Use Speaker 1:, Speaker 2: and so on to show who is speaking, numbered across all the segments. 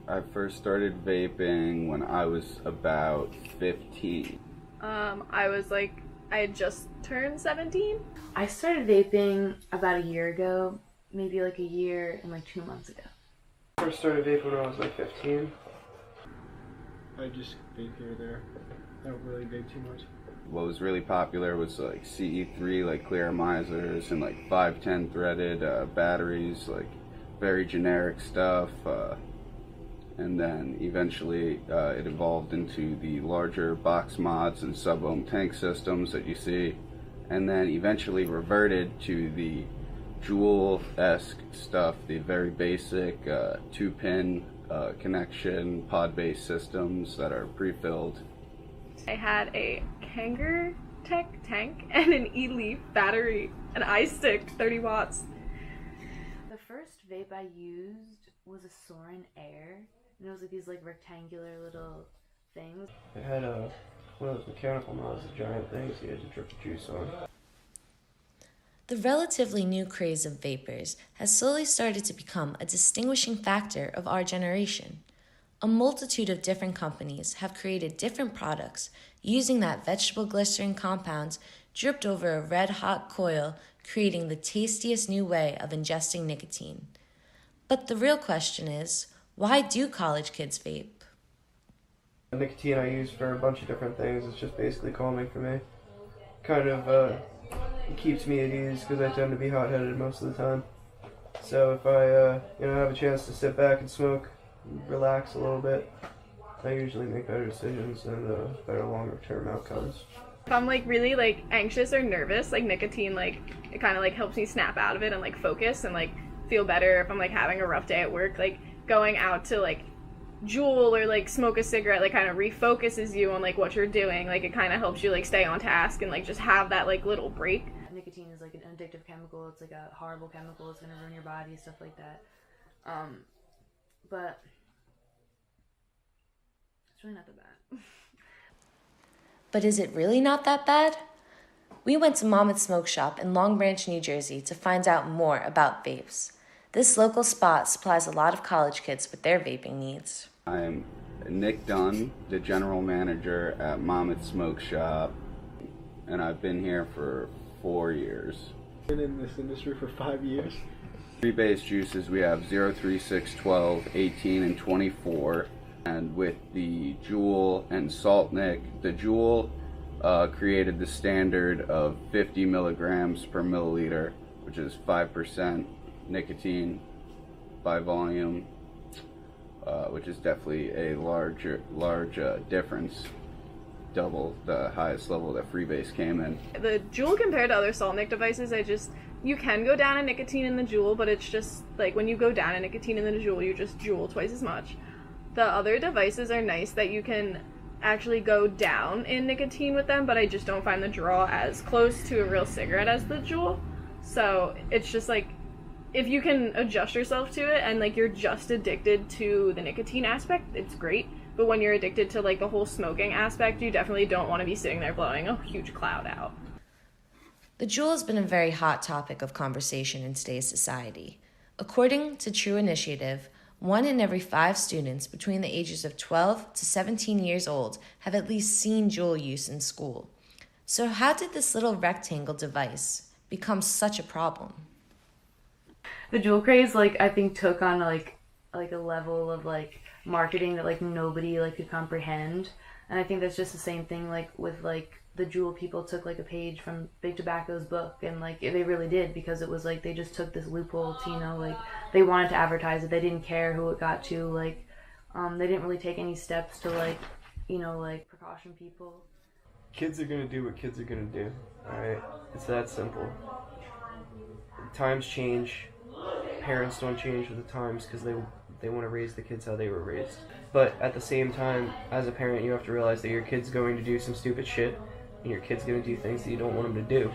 Speaker 1: I first started vaping when I was about 15.
Speaker 2: I had just turned 17.
Speaker 3: I started vaping about a year ago, maybe like a year and like 2 months ago.
Speaker 4: I first started vaping when I was like 15.
Speaker 5: I just vape here or there. I don't really vape too much.
Speaker 1: What was really popular was like CE3, like clear misers, and like 510 threaded batteries, like very generic stuff. And then eventually it evolved into the larger box mods and sub-ohm tank systems that you see, and then eventually reverted to the Juul-esque stuff, the very basic 2-pin connection pod-based systems that are pre-filled.
Speaker 2: I had a Kanger Tech tank and an E-Leaf battery, an iStick, 30 watts.
Speaker 3: The first vape I used was a Soren Air, and it was like these like rectangular little things.
Speaker 4: It had one of those mechanical knobs, the giant things you had to drip the juice on.
Speaker 6: The relatively new craze of vapors has slowly started to become a distinguishing factor of our generation. A multitude of different companies have created different products using that vegetable glycerin compounds dripped over a red-hot coil, creating the tastiest new way of ingesting nicotine. But the real question is, why do college kids vape?
Speaker 4: The nicotine I use for a bunch of different things. It's just basically calming for me. Kind of it keeps me at ease because I tend to be hot-headed most of the time. So if I have a chance to sit back and smoke, relax a little bit, I usually make better decisions and better longer-term outcomes.
Speaker 2: If I'm like really like anxious or nervous, like nicotine, like it kind of like helps me snap out of it and like focus and like feel better. If I'm like having a rough day at work, like going out to like Juul or like smoke a cigarette like kind of refocuses you on like what you're doing. Like it kind of helps you like stay on task and like just have that like little break.
Speaker 3: Nicotine is like an addictive chemical. It's like a horrible chemical. It's gonna ruin your body, stuff like that. But it's really not that bad.
Speaker 6: But is it really not that bad? We went to Monmouth Smoke Shop in Long Branch, New Jersey to find out more about vapes. This local spot supplies a lot of college kids with their vaping needs.
Speaker 1: I'm Nick Dunn, the general manager at Monmouth Smoke Shop, and I've been here for 4 years.
Speaker 5: Been in this industry for 5 years.
Speaker 1: Free-base juices, we have 0, 3, 6, 12, 18, and 24. And with the Juul and Salt Nic, the Juul created the standard of 50 milligrams per milliliter, which is 5% nicotine by volume, which is definitely a large difference, double the highest level that Freebase came in.
Speaker 2: The Juul compared to other Salt Nic devices, you can go down in nicotine in the Juul, but it's just like when you go down in nicotine in the Juul, you just Juul twice as much. The other devices are nice that you can actually go down in nicotine with them, but I just don't find the draw as close to a real cigarette as the Juul. So it's just like, if you can adjust yourself to it and like you're just addicted to the nicotine aspect, it's great. But when you're addicted to like the whole smoking aspect, you definitely don't want to be sitting there blowing a huge cloud out.
Speaker 6: The Juul has been a very hot topic of conversation in today's society. According to True Initiative, 1 in every 5 students between the ages of 12 to 17 years old have at least seen Juul use in school. So how did this little rectangle device become such a problem?
Speaker 3: The Juul craze, like, I think took on like a level of like marketing that like nobody like could comprehend. And I think that's just the same thing like with like the Juul people took like a page from Big Tobacco's book, and like they really did, because it was like they just took this loophole to, like they wanted to advertise it. They didn't care who it got to, like they didn't really take any steps to like like precaution people.
Speaker 4: Kids are gonna do what kids are gonna do, alright? It's that simple. Times change. Parents don't change with the times because they want to raise the kids how they were raised. But at the same time, as a parent, you have to realize that your kid's going to do some stupid shit, and your kid's going to do things that you don't want them to do.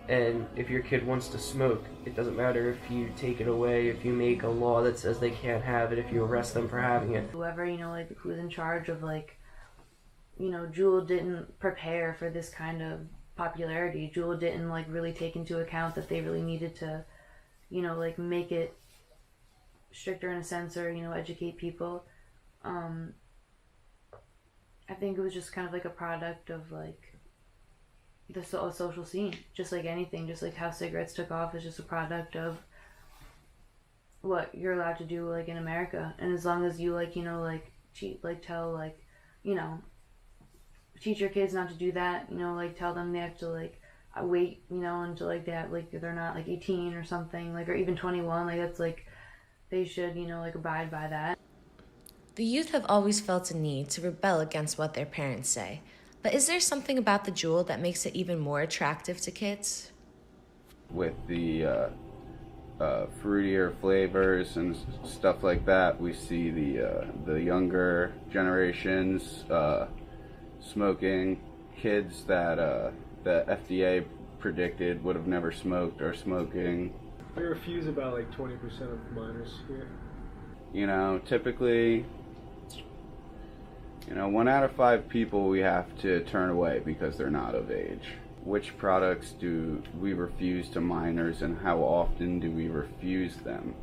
Speaker 4: And if your kid wants to smoke, it doesn't matter if you take it away, if you make a law that says they can't have it, if you arrest them for having it.
Speaker 3: Whoever, like who's in charge of like, Juul didn't prepare for this kind of popularity. Juul didn't like really take into account that they really needed to, like make it stricter in a sense, or educate people. I think it was just kind of like a product of like the social scene, just like anything, just like how cigarettes took off is just a product of what you're allowed to do like in America. And as long as you like, you know, like tell like, you know, teach your kids not to do that, you know, like tell them they have to like wait, you know, until like that, like they're not like 18 or something, like, or even 21, like that's like they should, you know, like abide by that.
Speaker 6: The youth have always felt a need to rebel against what their parents say. But is there something about the Juul that makes it even more attractive to kids?
Speaker 1: With the fruitier flavors and stuff like that, we see the younger generations smoking. Kids that the FDA predicted would have never smoked are smoking.
Speaker 5: We refuse about like 20% of minors here.
Speaker 1: You know, typically, you know, 1 out of 5 people we have to turn away because they're not of age. Which products do we refuse to minors, and how often do we refuse them?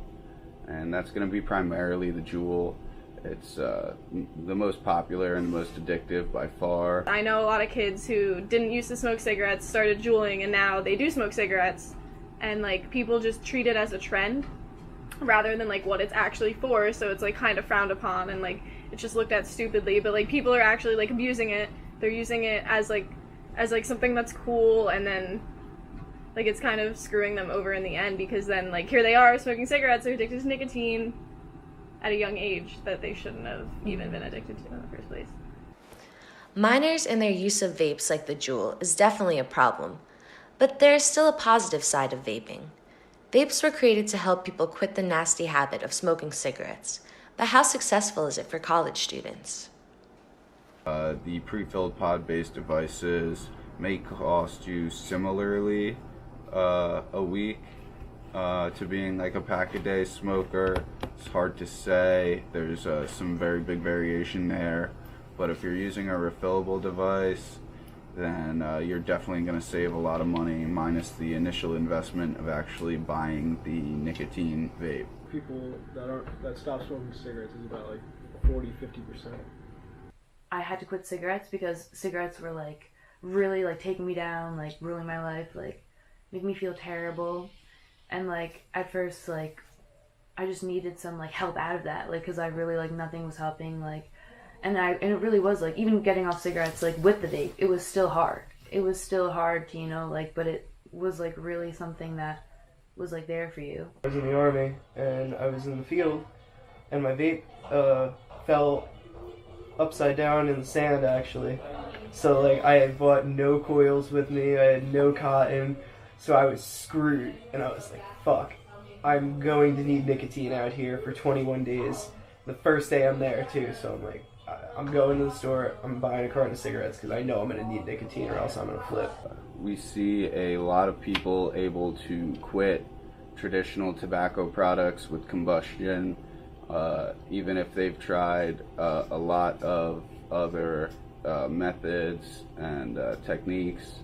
Speaker 1: And that's going to be primarily the Juul. It's the most popular and the most addictive by far.
Speaker 2: I know a lot of kids who didn't used to smoke cigarettes, started juuling, and now they do smoke cigarettes. And like people just treat it as a trend rather than like what it's actually for, so it's like kind of frowned upon and like it's just looked at stupidly, but like people are actually like abusing it. They're using it as like something that's cool, and then like it's kind of screwing them over in the end, because then like here they are smoking cigarettes, they're addicted to nicotine at a young age that they shouldn't have even been addicted to in the first place.
Speaker 6: Minors and their use of vapes like the Juul is definitely a problem, but there is still a positive side of vaping. Vapes were created to help people quit the nasty habit of smoking cigarettes, but how successful is it for college students?
Speaker 1: The pre-filled pod-based devices may cost you similarly a week to being like a pack-a-day smoker. It's hard to say. There's some very big variation there, but if you're using a refillable device, then you're definitely going to save a lot of money, minus the initial investment of actually buying the nicotine vape.
Speaker 5: People that stop smoking cigarettes is about like 40-50%.
Speaker 3: I had to quit cigarettes because cigarettes were like really like taking me down, like ruining my life, like make me feel terrible. And like at first, like I just needed some like help out of that, like because I really like nothing was helping, like and it really was like even getting off cigarettes like with the vape, it was still hard. It was still hard to, you know, like, but it was like really something that was like there for you.
Speaker 4: I was in the Army and I was in the field and my vape fell upside down in the sand actually. So like I had bought no coils with me, I had no cotton, so I was screwed and I was like, fuck, I'm going to need nicotine out here for 21 days. The first day I'm there too, so I'm like, I'm going to the store, I'm buying a carton of cigarettes because I know I'm going to need nicotine or else I'm going to flip.
Speaker 1: We see a lot of people able to quit traditional tobacco products with combustion, even if they've tried a lot of other methods and techniques.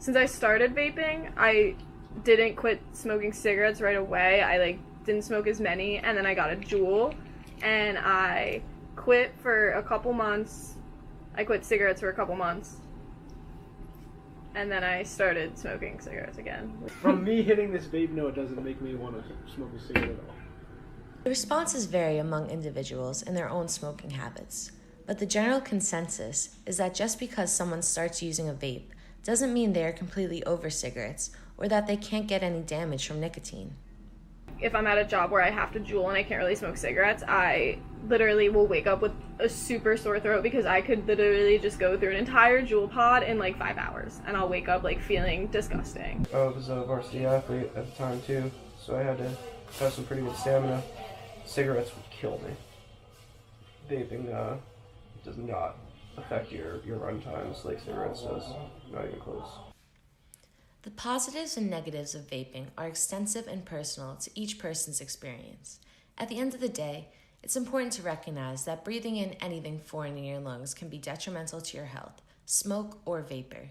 Speaker 2: Since I started vaping, I didn't quit smoking cigarettes right away. I like didn't smoke as many, and then I got a Juul, and I quit for a couple months. I quit cigarettes for a couple months, and then I started smoking cigarettes again.
Speaker 5: From me hitting this vape note doesn't make me want to smoke a cigarette at all.
Speaker 6: The responses vary among individuals and their own smoking habits, but the general consensus is that just because someone starts using a vape doesn't mean they are completely over cigarettes or that they can't get any damage from nicotine.
Speaker 2: If I'm at a job where I have to Juul and I can't really smoke cigarettes, I literally will wake up with a super sore throat because I could literally just go through an entire Juul pod in like 5 hours, and I'll wake up like feeling disgusting.
Speaker 4: I was a varsity athlete at the time too, so I had to have some pretty good stamina. Cigarettes would kill me. Vaping does not affect your run times like cigarettes does, not even close.
Speaker 6: The positives and negatives of vaping are extensive and personal to each person's experience. At the end of the day, it's important to recognize that breathing in anything foreign in your lungs can be detrimental to your health, smoke or vapor.